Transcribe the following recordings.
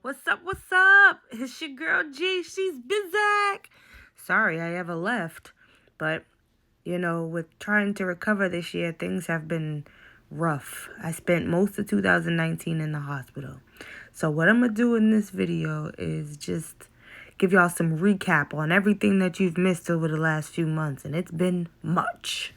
What's up? What's up? It's your girl G. She's busy. Sorry I ever left. But, with trying to recover this year, things have been rough. I spent most of 2019 in the hospital. So what I'm going to do in this video is just give y'all some recap on everything that you've missed over the last few months. And it's been much.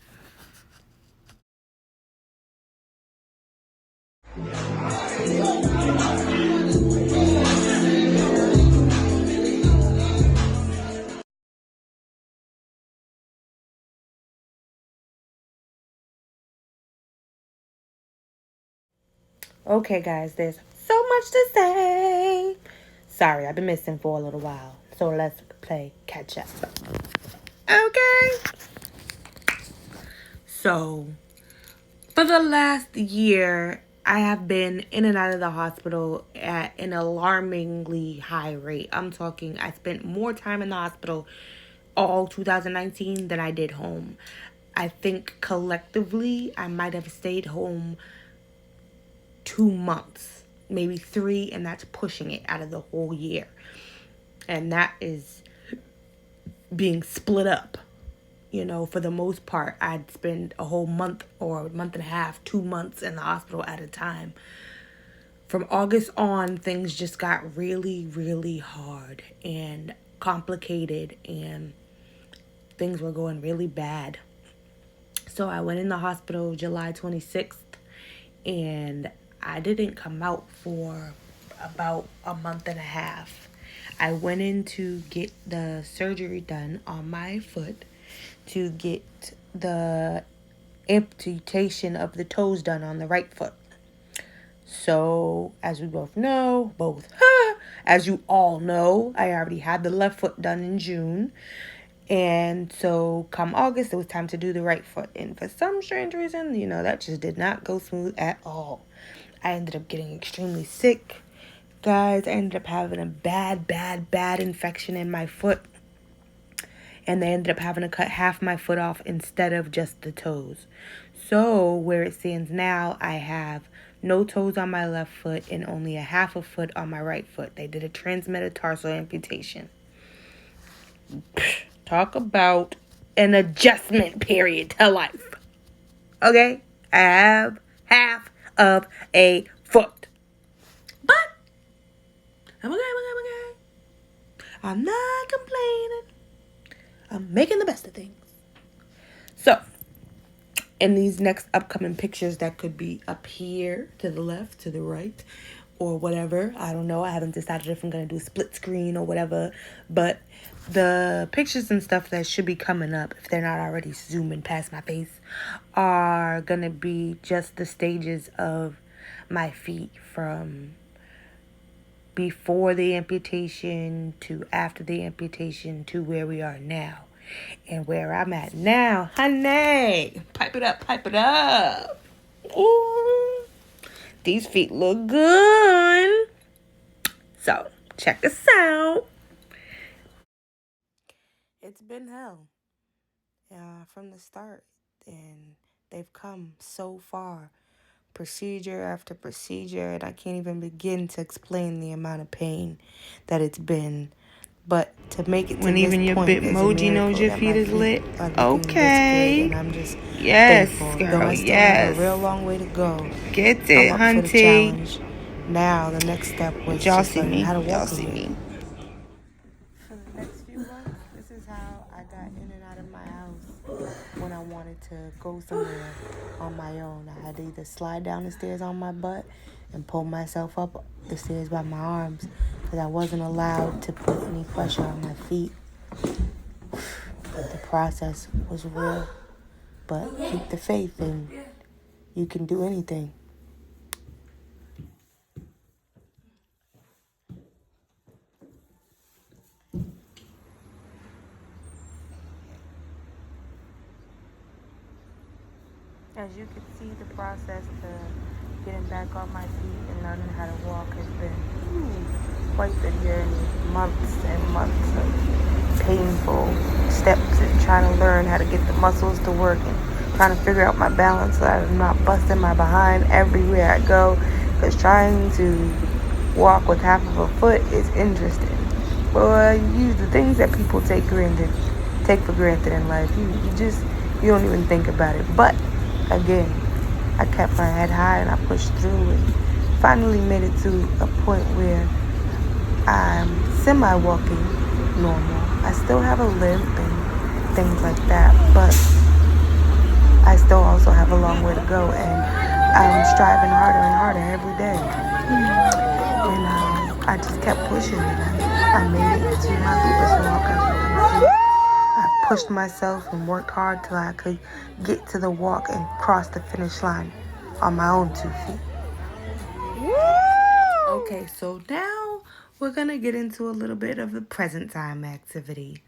Okay, guys, there's so much to say. Sorry, I've been missing for a little while. So let's play catch up. Okay. So, for the last year, I have been in and out of the hospital at an alarmingly high rate. I'm talking, I spent more time in the hospital all 2019 than I did home. I think collectively, I might have stayed home 2 months, maybe 3, and that's pushing it out of the whole year. And that is being split up. For the most part, I'd spend a whole month or a month and a half, 2 months in the hospital at a time. From August on, things just got really, really hard and complicated, and things were going really bad. So I went in the hospital July 26th, and I didn't come out for about a month and a half. I went in to get the surgery done on my foot, to get the amputation of the toes done on the right foot. So, as we as you all know, I already had the left foot done in June. And so, come August, it was time to do the right foot. And for some strange reason, that just did not go smooth at all. I ended up getting extremely sick. Guys, I ended up having a bad infection in my foot. And they ended up having to cut half my foot off instead of just the toes. So, where it stands now, I have no toes on my left foot and only a half a foot on my right foot. They did a transmetatarsal amputation. Talk about an adjustment period to life. Okay? I have half of a foot. But, I'm okay. I'm not complaining. I'm making the best of things. So, in these next upcoming pictures that could be up here, to the left, to the right, or whatever. I don't know. I haven't decided if I'm going to do a split screen or whatever. But the pictures and stuff that should be coming up, if they're not already zooming past my face, are going to be just the stages of my feet from before the amputation to after the amputation to where we are now. And where I'm at now, honey, pipe it up. Ooh, these feet look good. So, check us out. It's been hell from the start, and they've come so far. Procedure after procedure, and I can't even begin to explain the amount of pain that it's been. But to make it to when even your Bitmoji knows your feet is lit. Okay. And I'm just thankful. Girl, though I still have a real long way to go. Get it, hunty. Now the next step was y'all just learning how to walk. Y'all see me. For the next few months, this is how I got in and out of my house when I wanted to go somewhere on my own. I had to either slide down the stairs on my butt and pull myself up the stairs by my arms, because I wasn't allowed to put any pressure on my feet. The process was real, but keep the faith and you can do anything. As you can see, the process to getting back on my feet and learning how to walk has been quite the journey. Months and months of painful steps and trying to learn how to get the muscles to work and trying to figure out my balance so I'm not busting my behind everywhere I go. Because trying to walk with half of a foot is interesting. But the things that people take for granted in life, you don't even think about it. But again, I kept my head high and I pushed through and finally made it to a point where I'm semi-walking normal. I still have a limp and things like that, but I still also have a long way to go, and I'm striving harder and harder every day. And I just kept pushing, and I made it to my Lupus walk. As you can see, I pushed myself and worked hard till I could get to the walk and cross the finish line on my own 2 feet. Okay, so now we're gonna get into a little bit of the present time activity,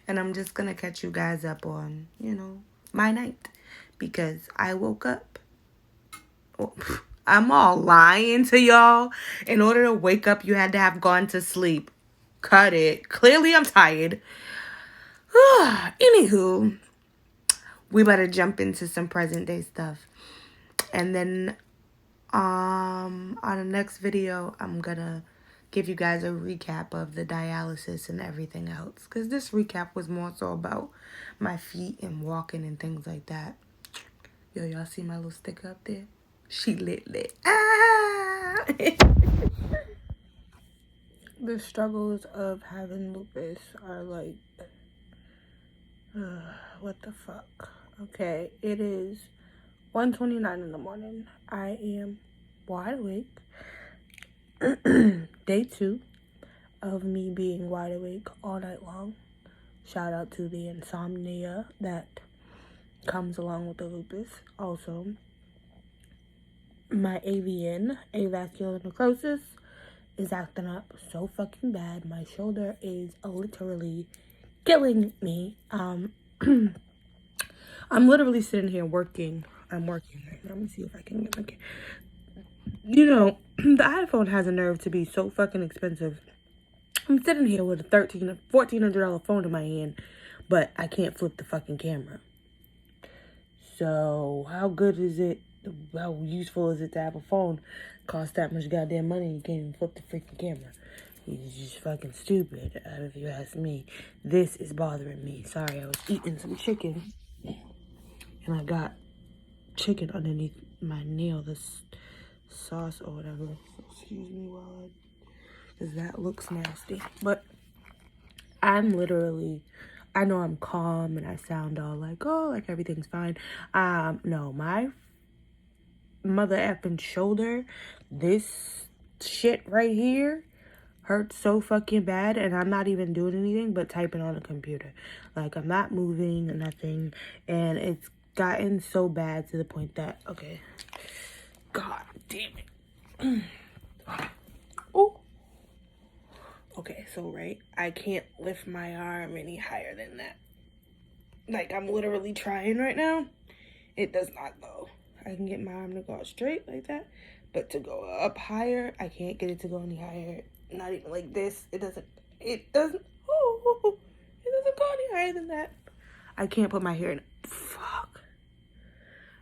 and I'm just gonna catch you guys up on, my night, because I woke up. I'm all lying to y'all. In order to wake up, you had to have gone to sleep. Cut it. Clearly, I'm tired. Anywho, we better jump into some present day stuff. And then on the next video, I'm gonna give you guys a recap of the dialysis and everything else. Because this recap was more so about my feet and walking and things like that. Yo, y'all see my little sticker up there? She lit. Ah! The struggles of having lupus are like, what the fuck? Okay, it is 1:29 in the morning. I am wide awake. Day 2 of me being wide awake all night long. Shout out to the insomnia that comes along with the lupus. Also, my AVN, avascular necrosis, is acting up so fucking bad. My shoulder is literally killing me. I'm literally sitting here working. I'm working right now. Let me see if I can get my the iPhone has a nerve to be so fucking expensive. I'm sitting here with a $1,400 phone in my hand, but I can't flip the fucking camera. So how good is it? How useful is it to have a phone? Cost that much goddamn money, you can't even flip the freaking camera. It's just fucking stupid, if you ask me. This is bothering me. Sorry, I was eating some chicken, and I got chicken underneath my nail, this sauce or whatever. So excuse me while because that looks nasty. But I'm literally, I know I'm calm and I sound all like, oh, like everything's fine. No, my mother effing shoulder, this shit right here hurts so fucking bad, and I'm not even doing anything but typing on a computer. Like, I'm not moving or nothing, and it's gotten so bad to the point that, okay, god damn it. Oh, okay, so right, I can't lift my arm any higher than that. Like, I'm literally trying right now. It does not go. I can get my arm to go straight like that, but to go up higher, I can't get it to go any higher. Not even like this. It doesn't go any higher than that. I can't put my hair in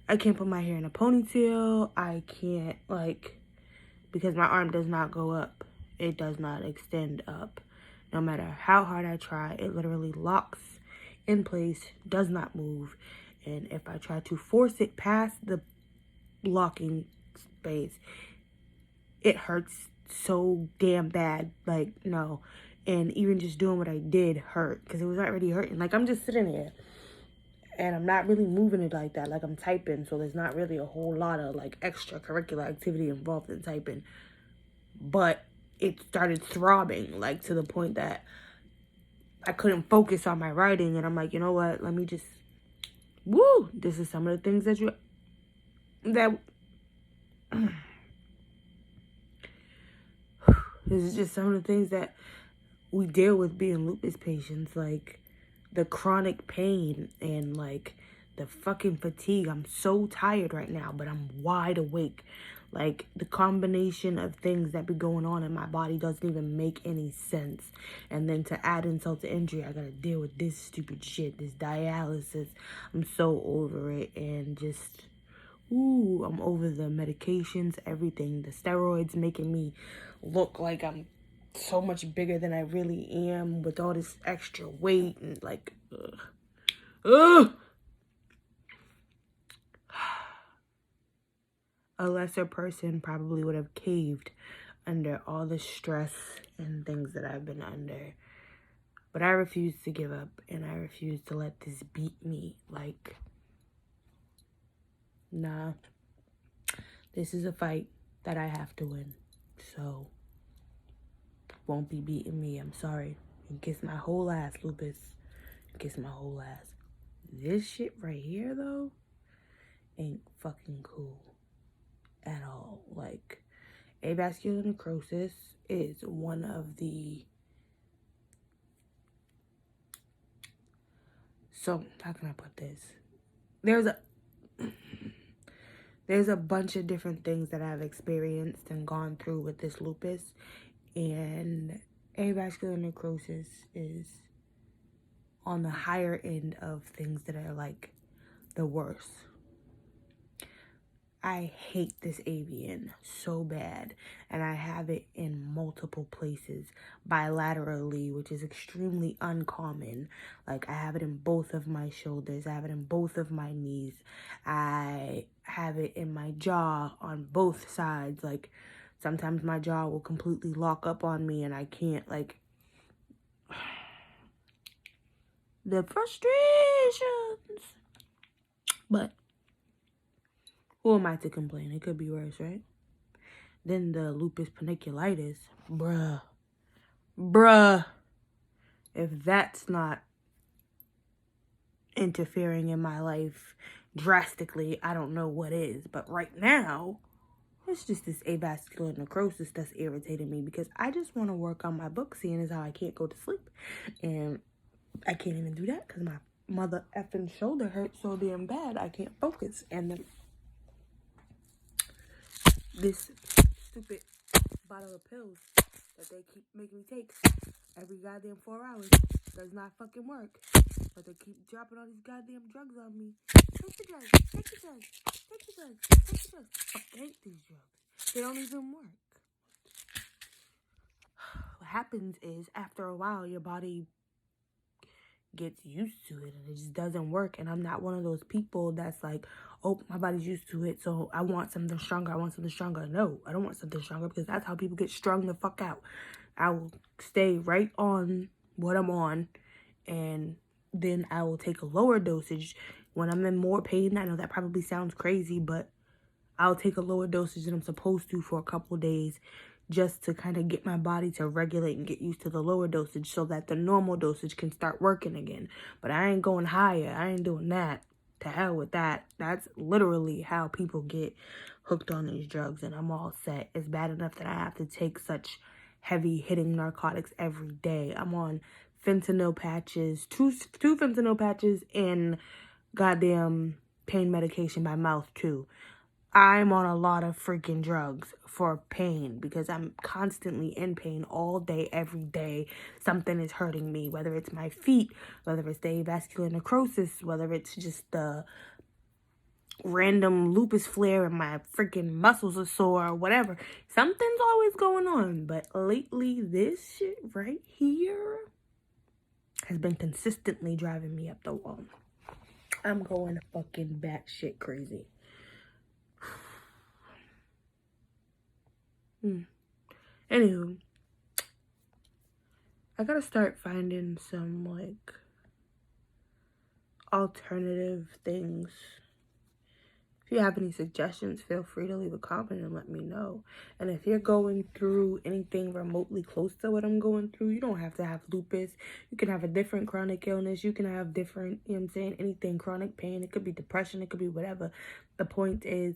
I can't put my hair in a ponytail. I can't, because my arm does not go up. It does not extend up. No matter how hard I try, it literally locks in place, does not move. And if I try to force it past the blocking space, it hurts so damn bad. Like, no. And even just doing what I did hurt, because it was already hurting. Like, I'm just sitting here and I'm not really moving it like that. Like, I'm typing, so there's not really a whole lot of extracurricular activity involved in typing. But it started throbbing, to the point that I couldn't focus on my writing. And I'm like, you know what, let me just, this is some of the things that this is just some of the things that we deal with being lupus patients, like the chronic pain and the fucking fatigue. I'm so tired right now, but I'm wide awake. Like, the combination of things that be going on in my body doesn't even make any sense. And then to add insult to injury, I gotta deal with this stupid shit, this dialysis. I'm so over it, and just Ooh, I'm over the medications, everything. The steroids making me look like I'm so much bigger than I really am with all this extra weight and like, ugh. Ugh! A lesser person probably would have caved under all the stress and things that I've been under. But I refuse to give up, and I refuse to let this beat me. Like, nah. This is a fight that I have to win. So, won't be beating me. I'm sorry. And kiss my whole ass, Lupus. Kiss my whole ass. This shit right here, though, ain't fucking cool at all. Like, avascular necrosis is one of the... So, how can I put this? There's a bunch of different things that I've experienced and gone through with this lupus. And avascular necrosis is on the higher end of things that are like the worst. I hate this avian so bad, and I have it in multiple places bilaterally, which is extremely uncommon. Like, I have it in both of my shoulders, I have it in both of my knees, I have it in my jaw on both sides. Like, sometimes my jaw will completely lock up on me and I can't, like, the frustrations. But who am I to complain? It could be worse, right? Then the lupus paniculitis. Bruh. If that's not interfering in my life drastically, I don't know what is. But right now, it's just this avascular necrosis that's irritating me because I just want to work on my book, seeing as how I can't go to sleep. And I can't even do that because my mother effing shoulder hurts so damn bad I can't focus. And then this stupid bottle of pills that they keep making me take every goddamn 4 hours does not fucking work. But they keep dropping all these goddamn drugs on me. Take the drugs, take the drugs, take the drugs, take the drugs. I hate these drugs. They don't even work. What happens is, after a while, your body gets used to it and it just doesn't work. And I'm not one of those people that's like, oh, my body's used to it, so I want something stronger, I want something stronger. No, I don't want something stronger, because that's how people get strung the fuck out. I will stay right on what I'm on, and then I will take a lower dosage when I'm in more pain. I know that probably sounds crazy, but I'll take a lower dosage than I'm supposed to for a couple days, just to kind of get my body to regulate and get used to the lower dosage so that the normal dosage can start working again. But I ain't going higher. I ain't doing that. To hell with that. That's literally how people get hooked on these drugs, and I'm all set. It's bad enough that I have to take such heavy hitting narcotics every day. I'm on fentanyl patches, two fentanyl patches, and goddamn pain medication by mouth too. I'm on a lot of freaking drugs for pain because I'm constantly in pain all day, every day. Something is hurting me, whether it's my feet, whether it's the avascular necrosis, whether it's just the random lupus flare and my freaking muscles are sore or whatever. Something's always going on. But lately, this shit right here has been consistently driving me up the wall. I'm going fucking batshit crazy. Anywho, I gotta start finding some, like, alternative things. If you have any suggestions, feel free to leave a comment and let me know. And if you're going through anything remotely close to what I'm going through, you don't have to have lupus. You can have a different chronic illness. You can have different, you know what I'm saying, anything, chronic pain. It could be depression. It could be whatever. The point is,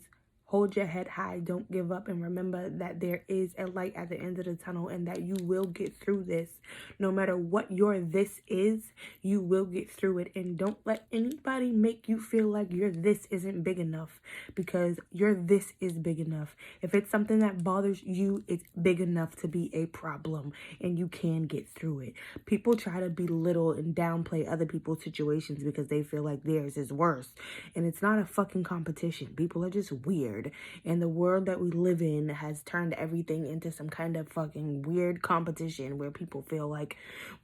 Hold your head high. Don't give up. And remember that there is a light at the end of the tunnel and that you will get through this. No matter what your this is, you will get through it. And don't let anybody make you feel like your this isn't big enough, because your this is big enough. If it's something that bothers you, it's big enough to be a problem, and you can get through it. People try to belittle and downplay other people's situations because they feel like theirs is worse. And it's not a fucking competition. People are just weird. And the world that we live in has turned everything into some kind of fucking weird competition where people feel like,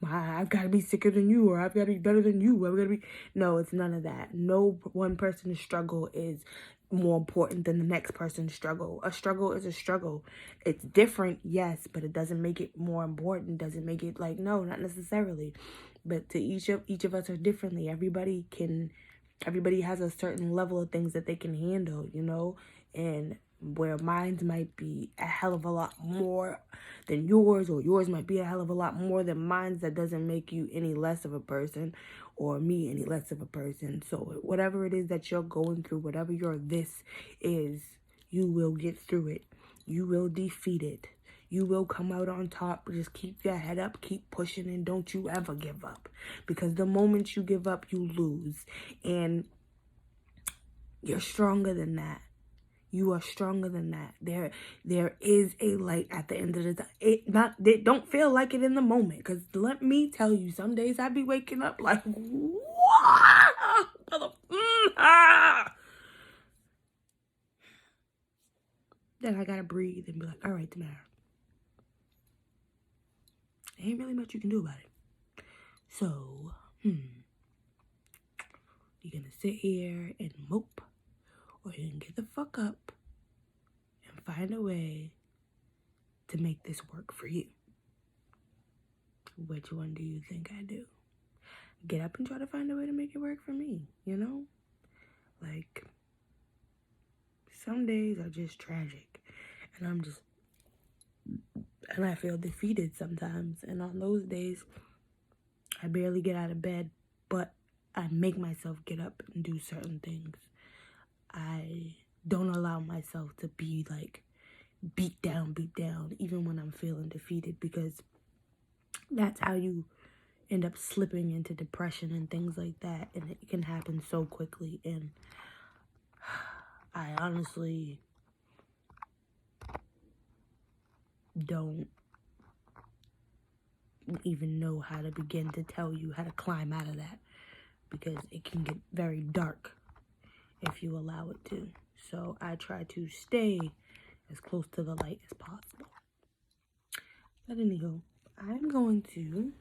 I've got to be sicker than you, or I've got to be better than you. I've got to be... No, it's none of that. No one person's struggle is more important than the next person's struggle. A struggle is a struggle. It's different, yes, but it doesn't make it more important. Doesn't make it like, no, not necessarily. But to each of us are differently. Everybody has a certain level of things that they can handle, you know, and where mine might be a hell of a lot more than yours, or yours might be a hell of a lot more than mine, that doesn't make you any less of a person or me any less of a person. So whatever it is that you're going through, whatever your this is, you will get through it. You will defeat it. You will come out on top. Just keep your head up, keep pushing, and don't you ever give up. Because the moment you give up, you lose. And you're stronger than that. You are stronger than that. There is a light at the end of the day. It don't feel like it in the moment. Because let me tell you, some days I be waking up like, then I gotta breathe and be like, all right, Tamara. There ain't really much you can do about it. So, you're gonna sit here and mope, or you can get the fuck up and find a way to make this work for you. Which one do you think I do? Get up and try to find a way to make it work for me, you know? Like, some days are just tragic, and I feel defeated sometimes. And on those days, I barely get out of bed, but I make myself get up and do certain things. I don't allow myself to be like beat down, even when I'm feeling defeated, because that's how you end up slipping into depression and things like that. And it can happen so quickly. And I honestly don't even know how to begin to tell you how to climb out of that, because it can get very dark if you allow it to. So I try to stay as close to the light as possible. But anywho, I'm going to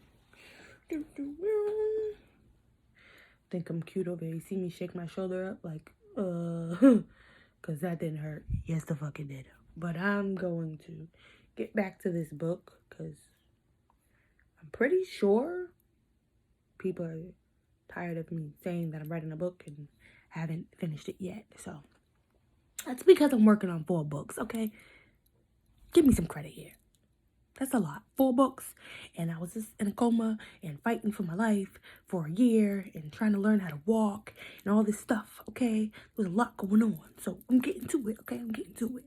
think I'm cute over here. You see me shake my shoulder up like, because that didn't hurt. Yes, the fuck it did. But I'm going to get back to this book, because I'm pretty sure people are tired of me saying that I'm writing a book and haven't finished it yet. So that's because I'm working on 4 books, okay? Give me some credit here. That's a lot. 4 books. And I was just in a coma and fighting for my life for a year and trying to learn how to walk and all this stuff, okay? There's a lot going on. So I'm getting to it, okay? I'm getting to it.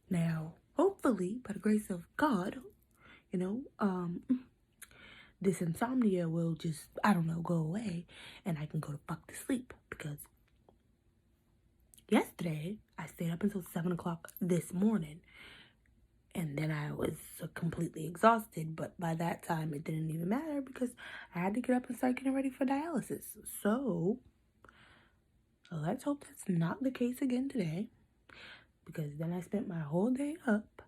Now, hopefully, by the grace of God, you know, this insomnia will just, I don't know, go away, and I can go to fuck to sleep. Because yesterday, I stayed up until 7 o'clock this morning, and then I was completely exhausted. But by that time, it didn't even matter, because I had to get up and start getting ready for dialysis. So let's hope that's not the case again today, because then I spent my whole day up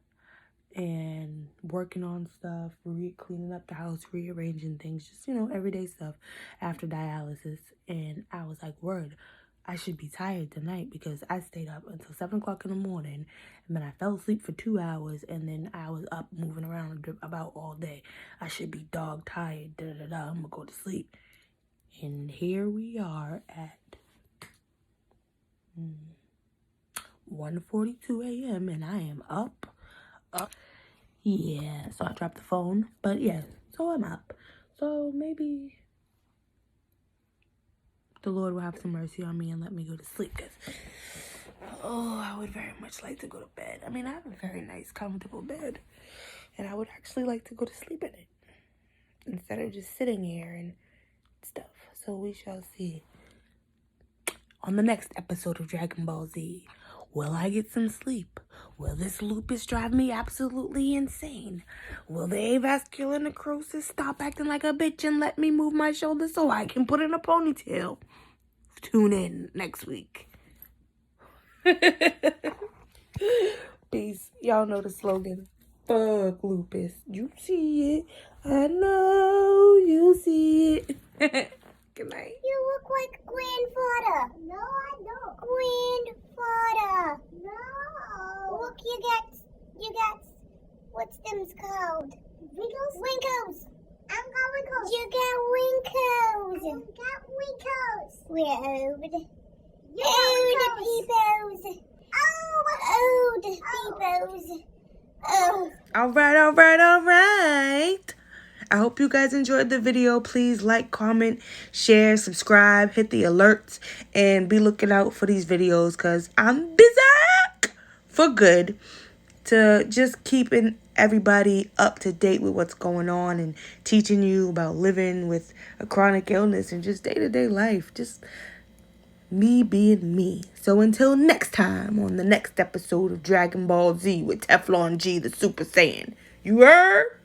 and working on stuff, cleaning up the house, rearranging things, just, you know, everyday stuff after dialysis. And I was like, word, I should be tired tonight, because I stayed up until 7 o'clock in the morning, and then I fell asleep for 2 hours, and then I was up moving around about all day. I should be dog tired, I'm gonna go to sleep. And here we are at 1:42 a.m. and I am up. Yeah, so I dropped the phone, but yeah, so I'm up. So maybe the Lord will have some mercy on me and let me go to sleep, because Oh, I would very much like to go to bed. I mean, I have a very nice, comfortable bed. And I would actually like to go to sleep in it. Instead of just sitting here and stuff. So we shall see. On the next episode of Dragon Ball Z, will I get some sleep? Will this lupus drive me absolutely insane? Will the avascular necrosis stop acting like a bitch and let me move my shoulders so I can put in a ponytail? Tune in next week. Peace. Y'all know the slogan. Fuck lupus. You see it. I know you see it. Good night. You look like grandfather. No, I don't. Grandfather. No. Look, you got, what's them's called? Wrinkles? Wrinkles. I got wrinkles. You got wrinkles. I got wrinkles. We're old. Old peoples. Old peoples. Oh. All right. I hope you guys enjoyed the video. Please like, comment, share, subscribe, hit the alerts, and be looking out for these videos because I'm busy for good to just keeping everybody up to date with what's going on and teaching you about living with a chronic illness and just day-to-day life. Just me being me. So until next time on the next episode of Dragon Ball Z with Teflon G, the Super Saiyan. You heard?